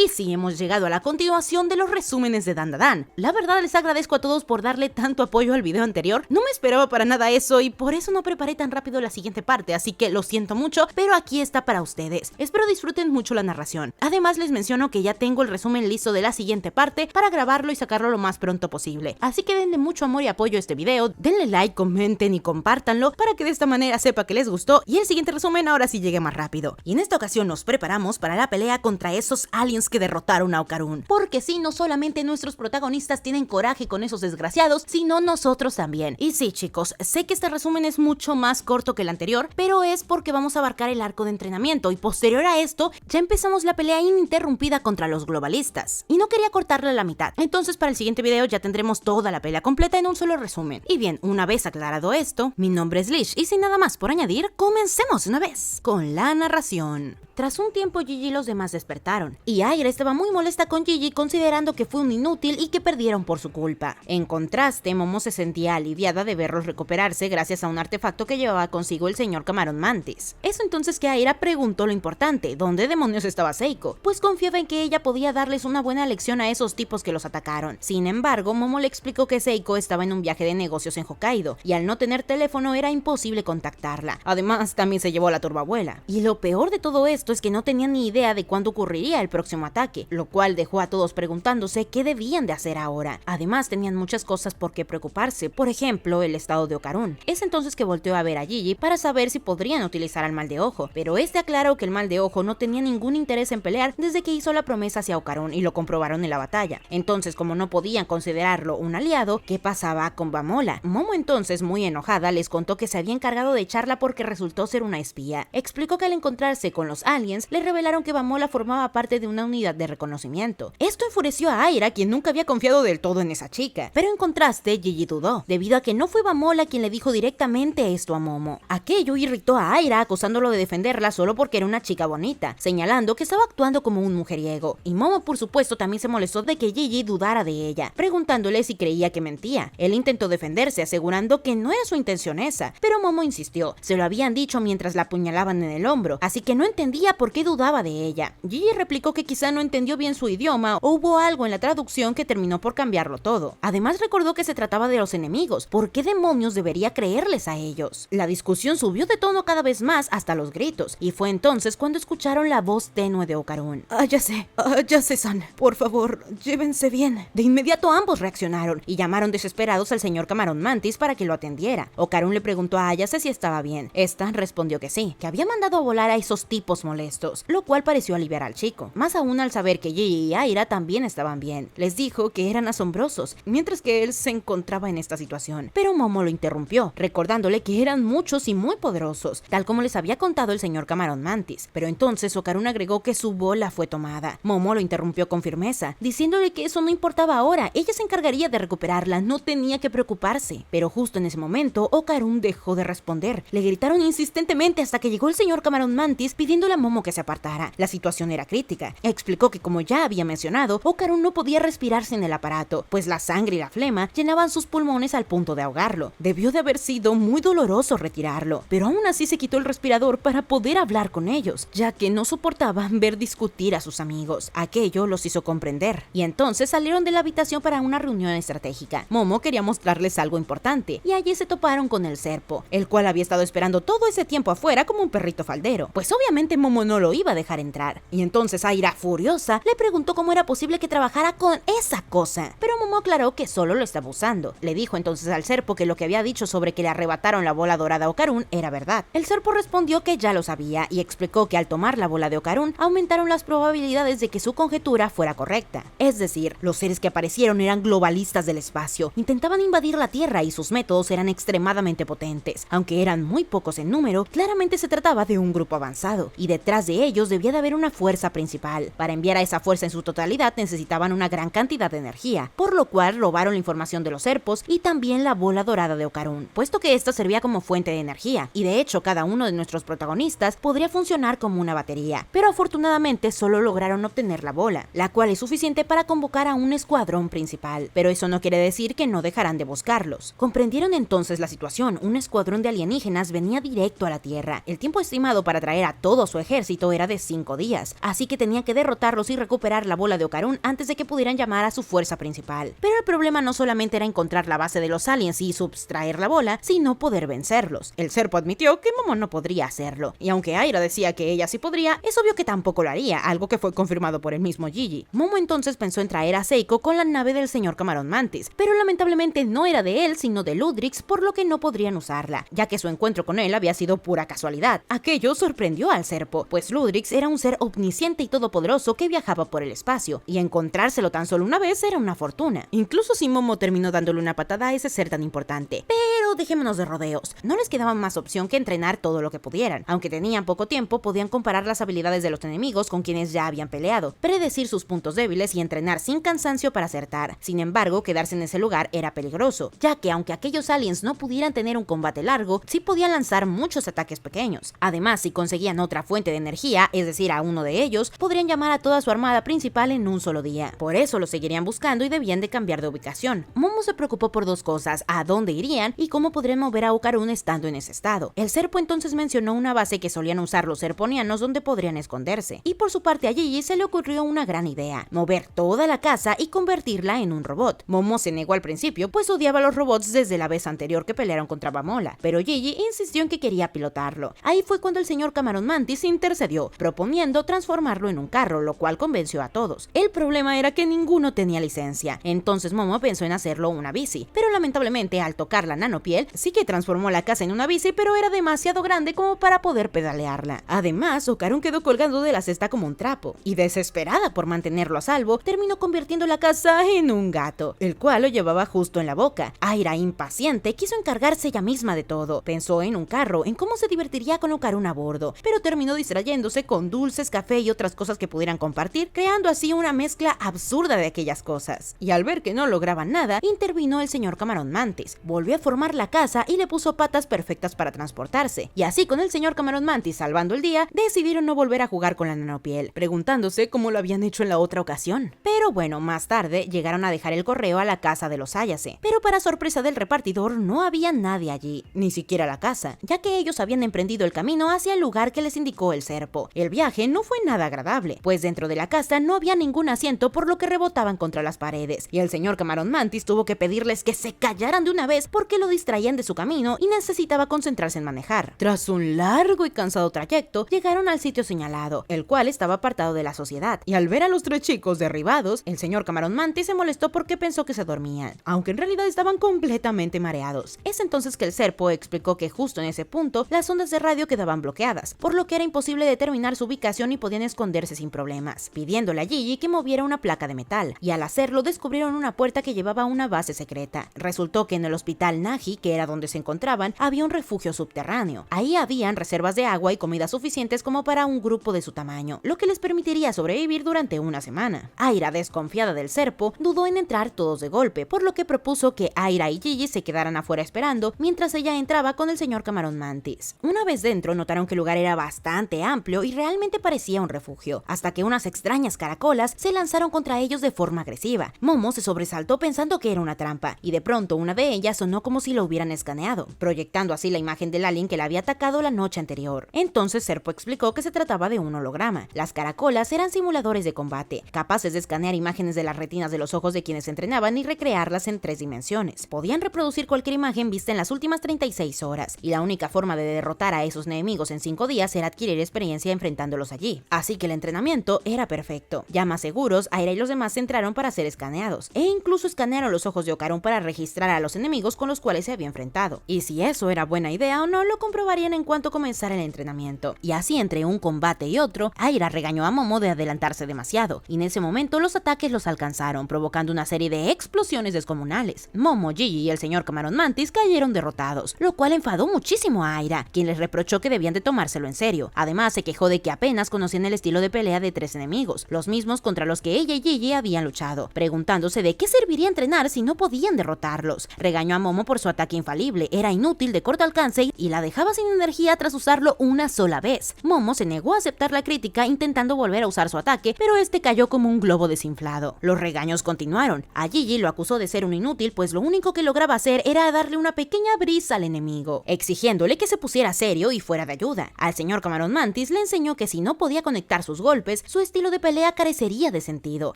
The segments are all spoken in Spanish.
Y sí, hemos llegado a la continuación de los resúmenes de Dandadan. La verdad les agradezco a todos por darle tanto apoyo al video anterior. No me esperaba para nada eso y por eso no preparé tan rápido la siguiente parte, así que lo siento mucho, pero aquí está para ustedes. Espero disfruten mucho la narración. Además les menciono que ya tengo el resumen listo de la siguiente parte para grabarlo y sacarlo lo más pronto posible. Así que denle mucho amor y apoyo a este video, denle like, comenten y compártanlo para que de esta manera sepa que les gustó y el siguiente resumen ahora sí llegue más rápido. Y en esta ocasión nos preparamos para la pelea contra esos aliens que derrotaron a Okarun. Porque sí, no solamente nuestros protagonistas tienen coraje con esos desgraciados, sino nosotros también. Y sí, chicos, sé que este resumen es mucho más corto que el anterior, pero es porque vamos a abarcar el arco de entrenamiento y posterior a esto ya empezamos la pelea ininterrumpida contra los globalistas. Y no quería cortarla a la mitad, entonces para el siguiente video ya tendremos toda la pelea completa en un solo resumen. Y bien, una vez aclarado esto, mi nombre es Lish y sin nada más por añadir, comencemos una vez con la narración. Tras un tiempo Gigi y los demás despertaron, y Aira estaba muy molesta con Gigi considerando que fue un inútil y que perdieron por su culpa. En contraste, Momo se sentía aliviada de verlos recuperarse gracias a un artefacto que llevaba consigo el señor Camarón Mantis. Es entonces que Aira preguntó lo importante, ¿dónde demonios estaba Seiko? Pues confiaba en que ella podía darles una buena lección a esos tipos que los atacaron. Sin embargo, Momo le explicó que Seiko estaba en un viaje de negocios en Hokkaido, y al no tener teléfono era imposible contactarla. Además, también se llevó a la turbabuela. Y lo peor de todo esto es que no tenían ni idea de cuándo ocurriría el próximo ataque, lo cual dejó a todos preguntándose qué debían de hacer ahora. Además tenían muchas cosas por qué preocuparse, por ejemplo el estado de Okarun. Es entonces que volteó a ver a Gigi para saber si podrían utilizar al mal de ojo, pero este aclaró que el mal de ojo no tenía ningún interés en pelear desde que hizo la promesa hacia Okarun y lo comprobaron en la batalla. Entonces, como no podían considerarlo un aliado, ¿qué pasaba con Bamola? Momo entonces, muy enojada, les contó que se había encargado de echarla porque resultó ser una espía. Explicó que al encontrarse con los aliens, le revelaron que Bamola formaba parte de una unidad de reconocimiento. Esto enfureció a Aira, quien nunca había confiado del todo en esa chica. Pero en contraste, Gigi dudó, debido a que no fue Bamola quien le dijo directamente esto a Momo. Aquello irritó a Aira, acusándolo de defenderla solo porque era una chica bonita, señalando que estaba actuando como un mujeriego. Y Momo, por supuesto, también se molestó de que Gigi dudara de ella, preguntándole si creía que mentía. Él intentó defenderse, asegurando que no era su intención esa, pero Momo insistió. Se lo habían dicho mientras la apuñalaban en el hombro, así que no entendía por qué dudaba de ella. Gigi replicó que quizá no entendió bien su idioma o hubo algo en la traducción que terminó por cambiarlo todo. Además recordó que se trataba de los enemigos. ¿Por qué demonios debería creerles a ellos? La discusión subió de tono cada vez más hasta los gritos, y fue entonces cuando escucharon la voz tenue de Okarun. Ya sé, San. Por favor, llévense bien. De inmediato ambos reaccionaron y llamaron desesperados al señor Camarón Mantis para que lo atendiera. Okarun le preguntó a Ayase si estaba bien. Esta respondió que sí, que había mandado a volar a esos tipos molestos, lo cual pareció aliviar al chico, más aún al saber que Gigi y Aira también estaban bien. Les dijo que eran asombrosos, mientras que él se encontraba en esta situación, pero Momo lo interrumpió, recordándole que eran muchos y muy poderosos, tal como les había contado el señor Camarón Mantis. Pero entonces Okarun agregó que su bola fue tomada. Momo lo interrumpió con firmeza, diciéndole que eso no importaba ahora, ella se encargaría de recuperarla, no tenía que preocuparse. Pero justo en ese momento, Okarun dejó de responder. Le gritaron insistentemente hasta que llegó el señor Camarón Mantis pidiéndole a Momo que se apartara. La situación era crítica. Explicó que, como ya había mencionado, Okarun no podía respirar sin el aparato, pues la sangre y la flema llenaban sus pulmones al punto de ahogarlo. Debió de haber sido muy doloroso retirarlo, pero aún así se quitó el respirador para poder hablar con ellos, ya que no soportaban ver discutir a sus amigos. Aquello los hizo comprender, y entonces salieron de la habitación para una reunión estratégica. Momo quería mostrarles algo importante, y allí se toparon con el Serpo, el cual había estado esperando todo ese tiempo afuera como un perrito faldero, pues obviamente Momo no lo iba a dejar entrar. Y entonces Aira, furiosa, le preguntó cómo era posible que trabajara con esa cosa, pero Momo aclaró que solo lo estaba usando. Le dijo entonces al Serpo que lo que había dicho sobre que le arrebataron la bola dorada a Okarun era verdad. El Serpo respondió que ya lo sabía y explicó que al tomar la bola de Okarun aumentaron las probabilidades de que su conjetura fuera correcta. Es decir, los seres que aparecieron eran globalistas del espacio, intentaban invadir la Tierra y sus métodos eran extremadamente potentes. Aunque eran muy pocos en número, claramente se trataba de un grupo avanzado, y detrás de ellos debía de haber una fuerza principal. Para enviar a esa fuerza en su totalidad necesitaban una gran cantidad de energía, por lo cual robaron la información de los Serpos y también la bola dorada de Okarun, puesto que esta servía como fuente de energía, y de hecho cada uno de nuestros protagonistas podría funcionar como una batería, pero afortunadamente solo lograron obtener la bola, la cual es suficiente para convocar a un escuadrón principal, pero eso no quiere decir que no dejarán de buscarlos. Comprendieron entonces la situación, un escuadrón de alienígenas venía directo a la Tierra. El tiempo estimado para traer a todo su ejército era de 5 días, así que tenía que derrotarlos y recuperar la bola de Ocarun antes de que pudieran llamar a su fuerza principal. Pero el problema no solamente era encontrar la base de los aliens y subtraer la bola, sino poder vencerlos. El Serpo admitió que Momo no podría hacerlo, y aunque Aira decía que ella sí podría, es obvio que tampoco lo haría, algo que fue confirmado por el mismo Gigi. Momo entonces pensó en traer a Seiko con la nave del señor Camarón Mantis, pero lamentablemente no era de él sino de Ludrix, por lo que no podrían usarla, ya que su encuentro con él había sido pura casualidad. Aquello sorprendió al Serpo, pues Ludrix era un ser omnisciente y todopoderoso que viajaba por el espacio, y encontrárselo tan solo una vez era una fortuna, incluso si Momo terminó dándole una patada a ese ser tan importante. Pero dejémonos de rodeos, no les quedaba más opción que entrenar todo lo que pudieran. Aunque tenían poco tiempo, podían comparar las habilidades de los enemigos con quienes ya habían peleado, predecir sus puntos débiles y entrenar sin cansancio para acertar. Sin embargo, quedarse en ese lugar era peligroso, ya que aunque aquellos aliens no pudieran tener un combate largo, sí podían lanzar muchos ataques pequeños. Además, si conseguían otra fuente de energía, es decir, a uno de ellos, podrían llamar a toda su armada principal en un solo día. Por eso lo seguirían buscando y debían de cambiar de ubicación. Momo se preocupó por dos cosas: a dónde irían y cómo podrían mover a Ocarun estando en ese estado. El Serpo entonces mencionó una base que solían usar los serponianos donde podrían esconderse, y por su parte a Gigi se le ocurrió una gran idea: mover toda la casa y convertirla en un robot. Momo se negó al principio, pues odiaba a los robots desde la vez anterior que pelearon contra Bamola, pero Gigi insistió en que quería pilotarlo. Ahí fue cuando el señor Camarón Mantis intercedió, proponiendo transformarlo en un carro, lo cual convenció a todos. El problema era que ninguno tenía licencia, entonces Momo pensó en hacerlo una bici, pero lamentablemente al tocar la nanopiel, sí que transformó la casa en una bici, pero era demasiado grande como para poder pedalearla. Además, Ocarun quedó colgando de la cesta como un trapo, y desesperada por mantenerlo a salvo, terminó convirtiendo la casa en un gato, el cual lo llevaba justo en la boca. Aira, impaciente, quiso encargarse ella misma de todo. Pensó en un carro, en cómo se divertiría con Ocarun a bordo, pero terminó distrayéndose con dulces, café y otras cosas que pudieran compartir, creando así una mezcla absurda de aquellas cosas. Y al ver que no lograban nada, intervino el señor Camarón Mantis, volvió a formar la casa y le puso patas perfectas para transportarse. Y así, con el señor Camarón Mantis salvando el día, decidieron no volver a jugar con la nanopiel, preguntándose cómo lo habían hecho en la otra ocasión. Pero bueno, más tarde llegaron a dejar el correo a la casa de los Ayase, pero para sorpresa del repartidor no había nadie allí, ni siquiera la casa, ya que ellos habían emprendido el camino hacia el lugar que les indicó el Serpo. El viaje no fue nada agradable, pues dentro de la casa no había ningún asiento, por lo que rebotaban contra las paredes, y el señor Camarón Mantis tuvo que pedirles que se callaran de una vez porque lo distraían de su camino y necesitaba concentrarse en manejar. Tras un largo y cansado trayecto, llegaron al sitio señalado, el cual estaba apartado de la sociedad, y al ver a los tres chicos derribados, el señor Camarón Mantis se molestó porque pensó que se dormían, aunque en realidad estaban completamente mareados. Es entonces que el Serpo explicó que justo en ese punto las ondas de radio quedaban bloqueadas, por lo que era imposible determinar su ubicación y podían esconderse sin problemas, pidiéndole a Gigi que moviera una placa de metal, y al hacerlo descubrieron una puerta que llevaba a una base secreta. Resultó que en el hospital Nagi, que era donde se encontraban, había un refugio subterráneo. Ahí habían reservas de agua y comida suficientes como para un grupo de su tamaño, lo que les permitiría sobrevivir durante una semana. Aira, desconfiada del Serpo, dudó en entrar todos de golpe, por lo que propuso que Aira y Gigi se quedaran afuera esperando mientras ella entraba con el señor Camarón Mantis. Una vez dentro, notaron que el lugar era bastante amplio y realmente parecía un refugio, hasta que unas extrañas caracolas se lanzaron contra ellos de forma agresiva. Momo se sobresaltó pensando que era una trampa, y de pronto una de ellas sonó como si lo hubieran escaneado, proyectando así la imagen del alien que la había atacado la noche anterior. Entonces Serpo explicó que se trataba de un holograma. Las caracolas eran simuladores de combate, capaces de escanear imágenes de las retinas de los ojos de quienes entrenaban y recrearlas en 3 dimensiones. Podían reproducir cualquier imagen vista en las últimas 36 horas, y la única forma de derrotar a esos enemigos en 5 días era adquirir experiencia enfrentándolos allí. Así que el entrenamiento era perfecto. Ya más seguros, Aira y los demás entraron para ser escaneados, e incluso escanearon los ojos de Ocarun para registrar a los enemigos con los cuales se había enfrentado. Y si eso era buena idea o no, lo comprobarían en cuanto comenzara el entrenamiento. Y así, entre un combate y otro, Aira regañó a Momo de adelantarse demasiado, y en ese momento los ataques los alcanzaron, provocando una serie de explosiones descomunales. Momo, Gigi y el señor Camarón Mantis cayeron derrotados, lo cual enfadó muchísimo a Aira, quien les reprochó que debían de tomárselo en serio. Además, se quejó de que apenas conocían el estilo de pelea de 3 enemigos, los mismos contra los que ella y Gigi habían luchado, preguntándose de qué serviría entrenar si no podían derrotarlos. Regañó a Momo por su ataque infalible, era inútil, de corto alcance y la dejaba sin energía tras usarlo una sola vez. Momo se negó a aceptar la crítica, intentando volver a usar su ataque, pero este cayó como un globo desinflado. Los regaños continuaron. A Gigi lo acusó de ser un inútil, pues lo único que lograba hacer era darle una pequeña brisa al enemigo, exigiéndole que se pusiera serio y fuera de ayuda. Al señor Camarón Mantis le enseñó que si no podía conectar sus golpes, su estilo de pelea carecería de sentido,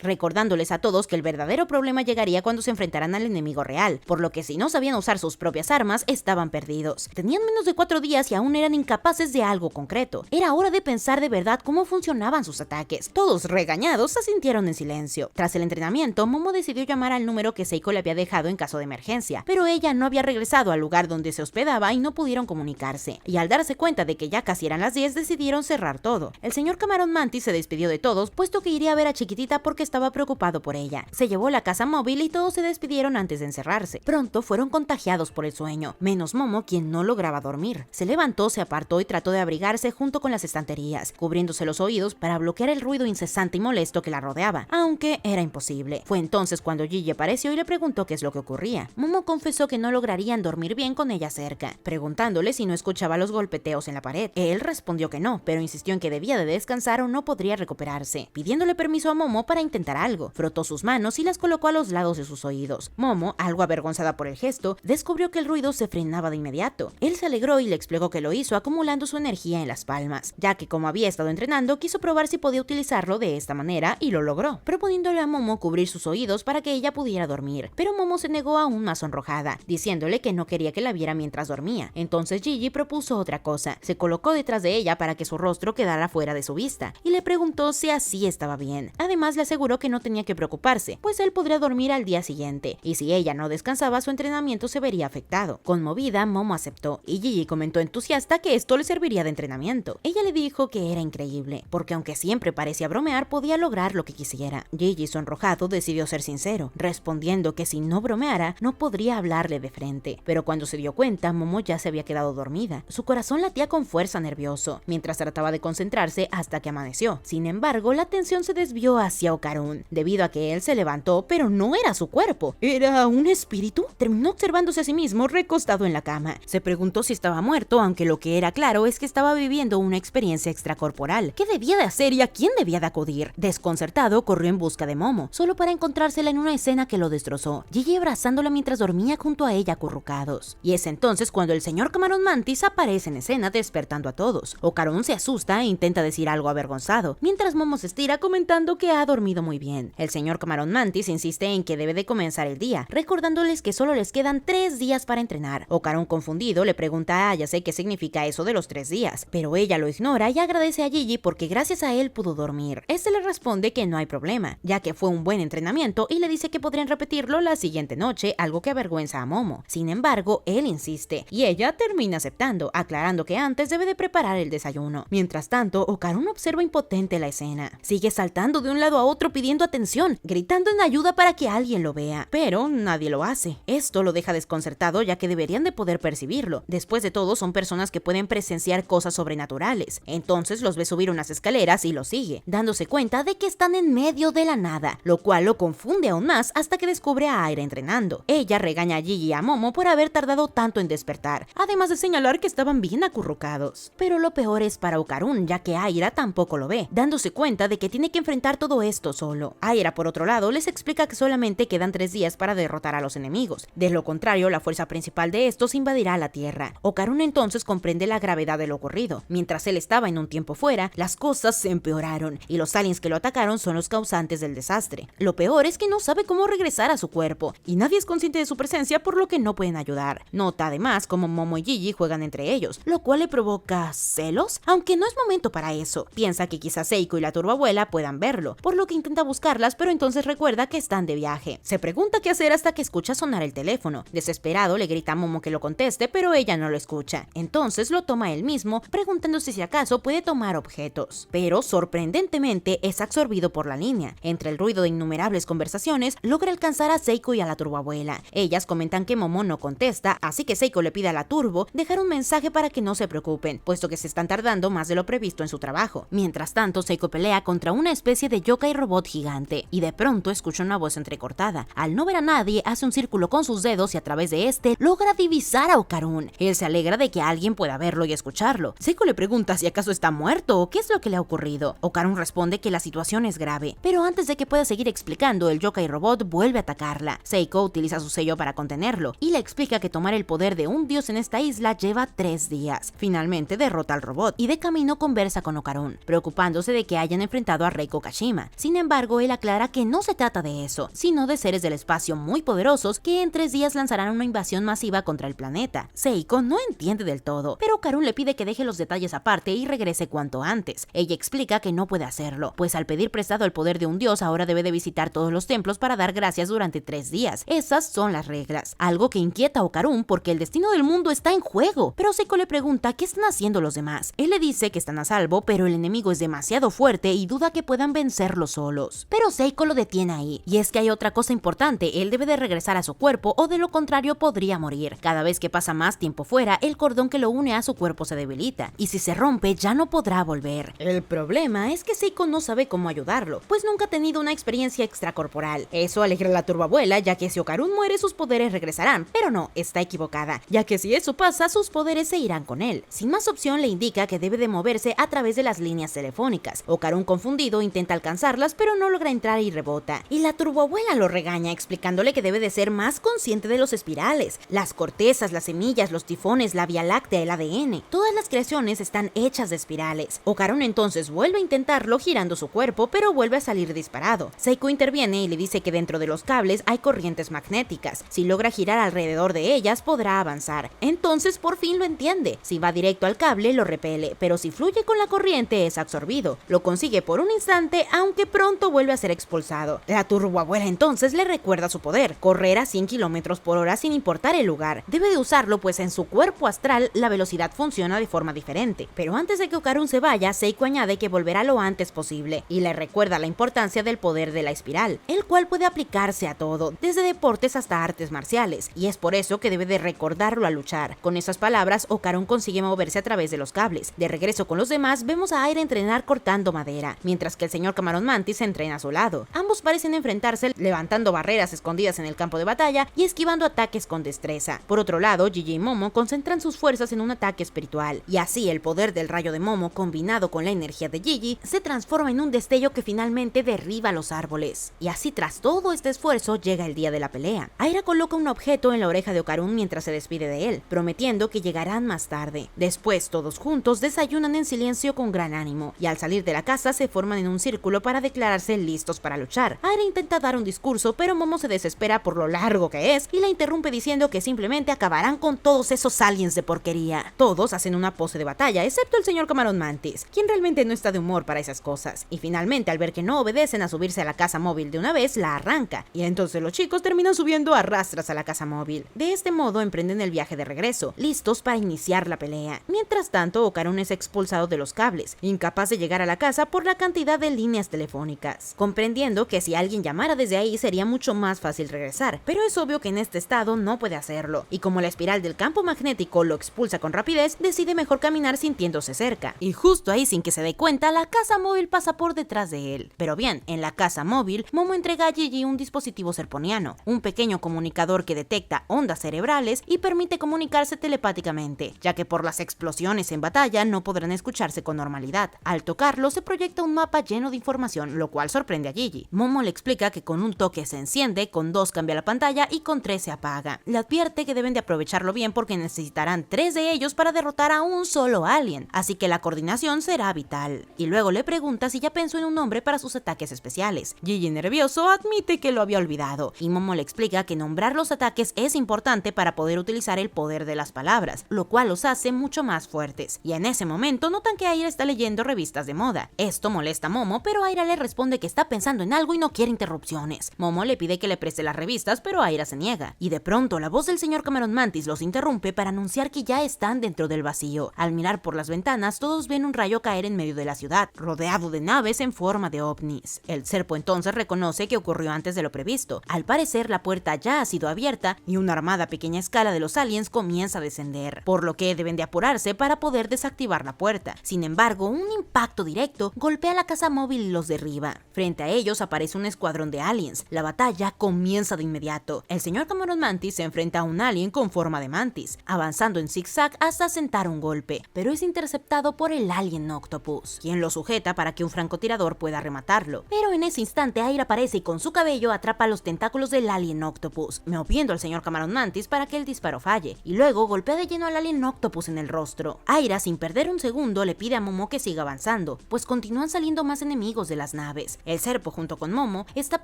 recordándoles a todos que el verdadero problema llegaría cuando se enfrentaran al enemigo real, por lo que si no sabían usar sus propias armas, estaban perdidos. Tenían menos de 4 días y aún eran incapaces de algo concreto. Era hora de pensar de verdad cómo funcionaban sus ataques. Todos, regañados, asintieron en silencio. Tras el entrenamiento, Momo decidió llamar al número que Seiko le había dejado en caso de emergencia, pero ella no había regresado al lugar donde se hospedaba y no pudieron comunicarse. Y al darse cuenta de que ya casi eran las 10, decidieron cerrar todo. El señor Camarón Mantis se despidió de todos, puesto que iría a ver a Chiquitita porque estaba preocupado por ella. Se llevó la casa móvil y todos se despidieron antes de encerrarse. Pronto fueron contagiados por el sueño, menos Momo, quien no lograba dormir. Se levantó, se apartó y trató de abrigarse junto con las estanterías, cubriéndose los oídos para bloquear el ruido incesante y molesto que la rodeaba, aunque era imposible. Fue entonces cuando Gigi apareció y le preguntó qué es lo que ocurría. Momo confesó que no lograrían dormir bien con ella cerca, preguntándole si no escuchaba los golpeteos en la pared. Él respondió que no, pero insistió en que debía de descansar o no podría recuperarse, pidiéndole permiso a Momo para intentar algo. Frotó sus manos y las colocó a los lados de sus oídos. Momo, algo avergonzada por el gesto, descubrió que el ruido se frenaba de inmediato. Él se alegró y le explicó que lo hizo acumulando su energía en las palmas, ya que como había estado entrenando, quiso probar si podía utilizarlo de esta manera y lo logró, proponiéndole a Momo cubrir sus oídos para que ella pudiera dormir. Pero Momo se negó aún más sonrojada, diciéndole que no quería que la viera mientras dormía. Entonces Gigi propuso otra cosa. Se colocó detrás de ella para que su rostro quedara fuera de su vista y le preguntó si así estaba bien. Además le aseguró que no tenía que preocuparse, pues él podría dormir al día siguiente, y si ella no descansaba, su entrenamiento se vería afectado. Conmovida, Momo aceptó, y Gigi comentó entusiasta que esto le serviría de entrenamiento. Ella le dijo que era increíble, porque aunque siempre parecía bromear, podía lograr lo que quisiera. Gigi, sonrojado, decidió ser sincero, respondiendo que si no bromeara, no podría hablarle de frente. Pero cuando se dio cuenta, Momo ya se había quedado dormida. Su corazón latía con fuerza, nervioso, mientras trataba de concentrarse hasta que amaneció. Sin embargo, la atención se desvió hacia Okarun, debido a que él se levantó, pero no era su cuerpo. ¿Era un espíritu? Terminó observándose a sí mismo recostado en la cama. Se preguntó si estaba muerto, aunque lo que era claro es que estaba viviendo una experiencia extracorporal. ¿Qué debía de hacer y a quién debía de acudir? Desconcertado, corrió en busca de Momo, solo para encontrársela en una escena que lo destrozó. Gigi abrazándola mientras dormía junto a ella acurrucados. Y es entonces cuando el señor Camarón Mantis aparece en escena despertando a todos. Okarun se asusta e intenta decir algo avergonzado, mientras Momo se estira comentando que ha dormido muy bien. El señor Camarón Mantis insiste en que debe de comenzar el día, recordándoles que solo les quedan 3 días para entrenar. Okarun, confundido, le pregunta a Ayase qué significa eso de los 3 días, pero ella lo ignora y agradece a Gigi porque gracias a él pudo dormir. Este le responde que no hay problema, ya que fue un buen entrenamiento, y le dice que podrían repetirlo la siguiente noche, algo que avergüenza a Momo. Sin embargo, él insiste, y ella termina aceptando, aclarando que antes debe de preparar el desayuno. Mientras tanto, Okarun observa impotente la escena. Sigue saltando de un lado a otro pidiendo atención, gritando en ayuda para que alguien lo vea, pero nadie lo hace. Esto lo deja desconcertado, ya que deberían de poder percibirlo. Después de todo, son personas que pueden presenciar cosas sobrenaturales. Entonces los ve subir unas escaleras y lo sigue, dándose cuenta de que están en medio de la nada, lo cual lo confunde aún más hasta que descubre a Aira entrenando. Ella regaña a Gigi y a Momo por haber tardado tanto en despertar, además de señalar que estaban bien acurrucados. Pero lo peor es para Okarun, ya que Aira tampoco lo ve, dándose cuenta de que tiene que enfrentar todo esto solo. Aira, por otro lado, les explica que solamente quedan 3 días para derrotar a los enemigos. De lo contrario, la fuerza principal de estos invadirá la Tierra. Okarun entonces comprende la gravedad de lo ocurrido. Mientras él estaba en un tiempo fuera, las cosas se empeoraron, y los aliens que lo atacaron son los causantes del desastre. Lo peor es que no sabe cómo regresar a su cuerpo, y nadie es consciente de su presencia, por lo que no pueden ayudar. Nota además cómo Momo y Gigi juegan entre ellos, lo cual le provoca celos, aunque no es momento para eso. Piensa que quizás Seiko y la turboabuela puedan verlo, por lo que intenta buscarlas, pero entonces recuerda que están de viaje. Se pregunta qué hacer hasta que escucha sonar el teléfono. Desesperado, le grita a Momo que lo conteste, pero ella no lo escucha. Entonces lo toma él mismo, preguntándose si acaso puede tomar objetos. Pero sorprendentemente es absorbido por la línea. Entre el ruido de innumerables conversaciones, logra alcanzar a Seiko y a la turboabuela. Ellas comentan que Momo no contesta, así que Seiko le pide a la turbo dejar un mensaje para que no se preocupen, puesto que se están tardando más de lo previsto en su trabajo. Mientras tanto, Seiko pelea contra una especie de yokai robot gigante, y de pronto escucha una voz entrecortada. Al no ver a nadie, hace un círculo con sus dedos y a través de este logra divisar a Okarun. Él se alegra de que alguien pueda verlo y escucharlo. Seiko le pregunta si acaso está muerto o qué es lo que le ha ocurrido. Okarun responde que la situación es grave, pero antes de que pueda seguir explicando, el yokai robot vuelve a atacarla. Seiko utiliza su sello para contenerlo y le explica que tomar el poder de un dios en esta isla lleva 3 días. Finalmente derrota al robot, robot y de camino conversa con Okarun, preocupándose de que hayan enfrentado a Reiko Kashima. Sin embargo, él aclara que no se trata de eso, sino de seres del espacio muy poderosos que en 3 días lanzarán una invasión masiva contra el planeta. Seiko no entiende del todo, pero Okarun le pide que deje los detalles aparte y regrese cuanto antes. Ella explica que no puede hacerlo, pues al pedir prestado el poder de un dios ahora debe de visitar todos los templos para dar gracias durante 3 días. Esas son las reglas, algo que inquieta a Okarun porque el destino del mundo está en juego. Pero Seiko le pregunta qué están haciendo los demás. Él le dice que están a salvo, pero el enemigo es demasiado fuerte y duda que puedan vencerlo solos. Pero Seiko lo detiene ahí, y es que hay otra cosa importante: él debe de regresar a su cuerpo o de lo contrario podría morir. Cada vez que pasa más tiempo fuera, el cordón que lo une a su cuerpo se debilita, y si se rompe ya no podrá volver. El problema es que Seiko no sabe cómo ayudarlo, pues nunca ha tenido una experiencia extracorporal. Eso alegra a la turboabuela, ya que si Okarun muere sus poderes regresarán, pero no, está equivocada, ya que si eso pasa sus poderes se irán con él. Sin más opción le indica que debe de moverse a través de las líneas telefónicas. Okarun, confundido, intenta alcanzarlas pero no logra entrar y rebota, y la turboabuela lo regaña explicándole que debe de ser más consciente de los espirales, las cortezas, las semillas, los tifones, la Vía Láctea, el ADN. Todas las creaciones están hechas de espirales. Okarun entonces vuelve a intentarlo girando su cuerpo, pero vuelve a salir disparado. Seiko interviene y le dice que dentro de los cables hay corrientes magnéticas. Si logra girar alrededor de ellas podrá avanzar. Entonces por fin lo entiende. Si va directo al cable lo repele, pero si fluye con la corriente es absorbido. Lo consigue por un instante, aunque pronto vuelve a ser expulsado. La turboabuela entonces le recuerda su poder: correr a 100 km/h sin importar el lugar. Debe de usarlo, pues en su cuerpo astral la velocidad funciona de forma diferente. Pero antes de que Okarun se vaya, Seiko añade que volverá lo antes posible, y le recuerda la importancia del poder de la espiral, el cual puede aplicarse a todo, desde deportes hasta artes marciales, y es por eso que debe de recordarlo al luchar. Con esas palabras, Okarun consigue moverse a través de los cables. De regreso con los demás, vemos a Aira entrenar cortando madera, mientras que el señor Camarón Mantis entrena a su lado. Ambos parecen enfrentarse levantando barreras escondidas en el campo de batalla y esquivando ataques con destreza. Por otro lado, Gigi y Momo concentran sus fuerzas en un ataque espiritual, y así el poder del rayo de Momo combinado con la energía de Gigi se transforma en un destello que finalmente derriba los árboles. Y así, tras todo este esfuerzo, llega el día de la pelea. Aira coloca un objeto en la oreja de Okarun mientras se despide de él, prometiendo que llegarán más tarde. Después, todos juntos desayunan en silencio con gran ánimo, y al salir de la casa se forman en un círculo para declararse listos para luchar. Aira intenta dar un discurso, pero Momo se desespera por lo largo que es y la interrumpe diciendo que simplemente acabarán con todos esos aliens de porquería. Todos hacen una pose de batalla, excepto el señor Camarón Mantis, quien realmente no está de humor para esas cosas, y finalmente, al ver que no obedecen a subirse a la casa móvil de una vez, la arranca, y entonces los chicos terminan subiendo a rastras a la casa móvil. De este modo emprenden el viaje de regreso, listos para iniciar la pelea. Mientras tanto, Okarun es expulsado de los cables, incapaz de llegar a la casa por la cantidad de líneas telefónicas, comprendiendo que si alguien llamara desde ahí sería mucho más fácil regresar, pero es obvio que en este estado no puede hacerlo, y como la espiral del campo magnético lo expulsa con rapidez, decide mejor caminar sintiéndose cerca, y justo ahí, sin que se dé cuenta, la casa móvil pasa por detrás de él. Pero bien, en la casa móvil, Momo entrega a Gigi un dispositivo serponiano, un pequeño comunicador que detecta ondas cerebrales y permite comunicarse telepáticamente, ya que por las explosiones en batalla no podrán escucharse con normalidad. Al tocarlo se proyecta un mapa lleno de información, lo cual sorprende a Gigi. Momo le explica que con un toque se enciende, con 2 cambia la pantalla y con 3 se apaga. Le advierte que deben de aprovecharlo bien porque necesitarán 3 de ellos para derrotar a un solo alien, así que la coordinación será vital. Y luego le pregunta si ya pensó en un nombre para sus ataques especiales. Gigi, nervioso, admite que lo había olvidado, y Momo le explica que nombrar los ataques es importante para poder utilizar el poder de las palabras, lo cual los hace mucho más fuertes. Y en ese momento notan que Aira está leyendo revistas de moda. Esto molesta a Momo, pero Aira le responde que está pensando en algo y no quiere interrupciones. Momo le pide que le preste las revistas, pero Aira se niega. Y de pronto la voz del señor Camarón Mantis los interrumpe para anunciar que ya están dentro del vacío. Al mirar por las ventanas, todos ven un rayo caer en medio de la ciudad, rodeado de naves en forma de ovnis. El Serpo entonces reconoce que ocurrió antes de lo previsto. Al parecer, la puerta ya ha sido abierta y una armada a pequeña escala de los aliens comienza a descender, por lo que deben de apurarse para poder desactivar la puerta. Sin embargo, un impacto directo golpea la casa móvil y los derriba. Frente a ellos aparece un escuadrón de aliens. La batalla comienza de inmediato. El señor Camarón Mantis se enfrenta a un alien con forma de mantis, avanzando en zigzag hasta sentar un golpe, pero es interceptado por el alien Octopus, quien lo sujeta para que un francotirador pueda rematarlo. Pero en ese instante Aira aparece y con su cabello atrapa los tentáculos del alien Octopus, moviendo al señor Camarón Mantis para que el disparo falle, y luego golpea de lleno al alien Octopus en el rostro. Aira, sin sin perder un segundo le pide a Momo que siga avanzando, pues continúan saliendo más enemigos de las naves. El Serpo, junto con Momo, está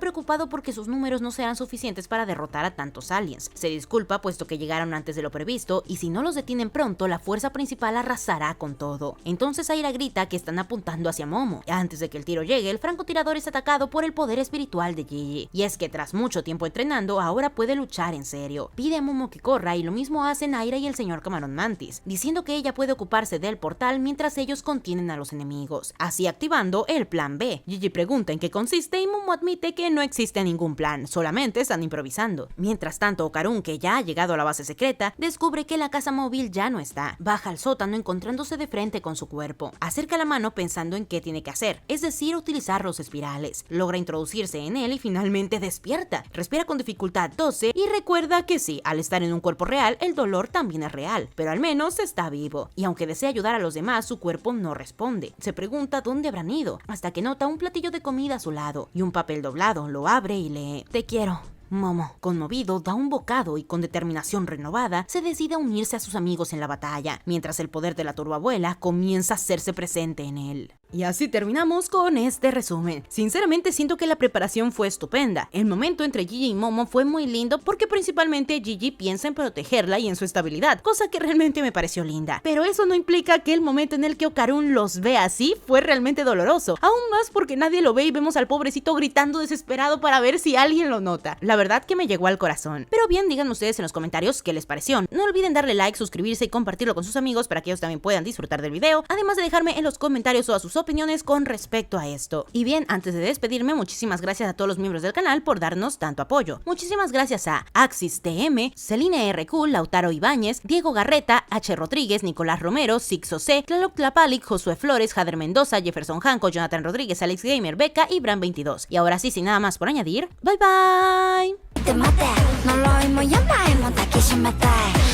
preocupado porque sus números no serán suficientes para derrotar a tantos aliens. Se disculpa puesto que llegaron antes de lo previsto y si no los detienen pronto, la fuerza principal arrasará con todo. Entonces Aira grita que están apuntando hacia Momo. Antes de que el tiro llegue, el francotirador es atacado por el poder espiritual de Gigi. Y es que tras mucho tiempo entrenando, ahora puede luchar en serio. Pide a Momo que corra y lo mismo hacen Aira y el señor Camarón Mantis, diciendo que ella puede ocuparse del portal mientras ellos contienen a los enemigos, así activando el plan B. Gigi pregunta en qué consiste y Momo admite que no existe ningún plan, solamente están improvisando. Mientras tanto, Okarun, que ya ha llegado a la base secreta, descubre que la casa móvil ya no está. Baja al sótano encontrándose de frente con su cuerpo. Acerca la mano pensando en qué tiene que hacer, es decir, utilizar los espirales. Logra introducirse en él y finalmente despierta. Respira con dificultad 12 y recuerda que sí, al estar en un cuerpo real, el dolor también es real, pero al menos está vivo. Y aunque desea ayudar a los demás, su cuerpo no responde. Se pregunta dónde habrán ido, hasta que nota un platillo de comida a su lado y un papel doblado. Lo abre y lee: "Te quiero, Momo". Conmovido, da un bocado y con determinación renovada, se decide a unirse a sus amigos en la batalla, mientras el poder de la turboabuela comienza a hacerse presente en él. Y así terminamos con este resumen. Sinceramente siento que la preparación fue estupenda. El momento entre Gigi y Momo fue muy lindo porque principalmente Gigi piensa en protegerla y en su estabilidad, cosa que realmente me pareció linda. Pero eso no implica que el momento en el que Okarun los ve así fue realmente doloroso. Aún más porque nadie lo ve y vemos al pobrecito gritando desesperado para ver si alguien lo nota. La verdad que me llegó al corazón. Pero bien, díganme ustedes en los comentarios qué les pareció. No olviden darle like, suscribirse y compartirlo con sus amigos para que ellos también puedan disfrutar del video, además de dejarme en los comentarios todas sus opiniones con respecto a esto. Y bien, antes de despedirme, muchísimas gracias a todos los miembros del canal por darnos tanto apoyo. Muchísimas gracias a Axis TM, Celine RQ, Lautaro Ibáñez, Diego Garreta, H. Rodríguez, Nicolás Romero, Sixo C, Tlaloc Tlapalic, Josué Flores, Jader Mendoza, Jefferson Hanco, Jonathan Rodríguez, Alex Gamer, Beca y Bran 22. Y ahora sí, sin nada más por añadir, bye bye. 待って待って呪いも病も抱きしめたい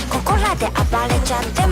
ここらで暴れちゃって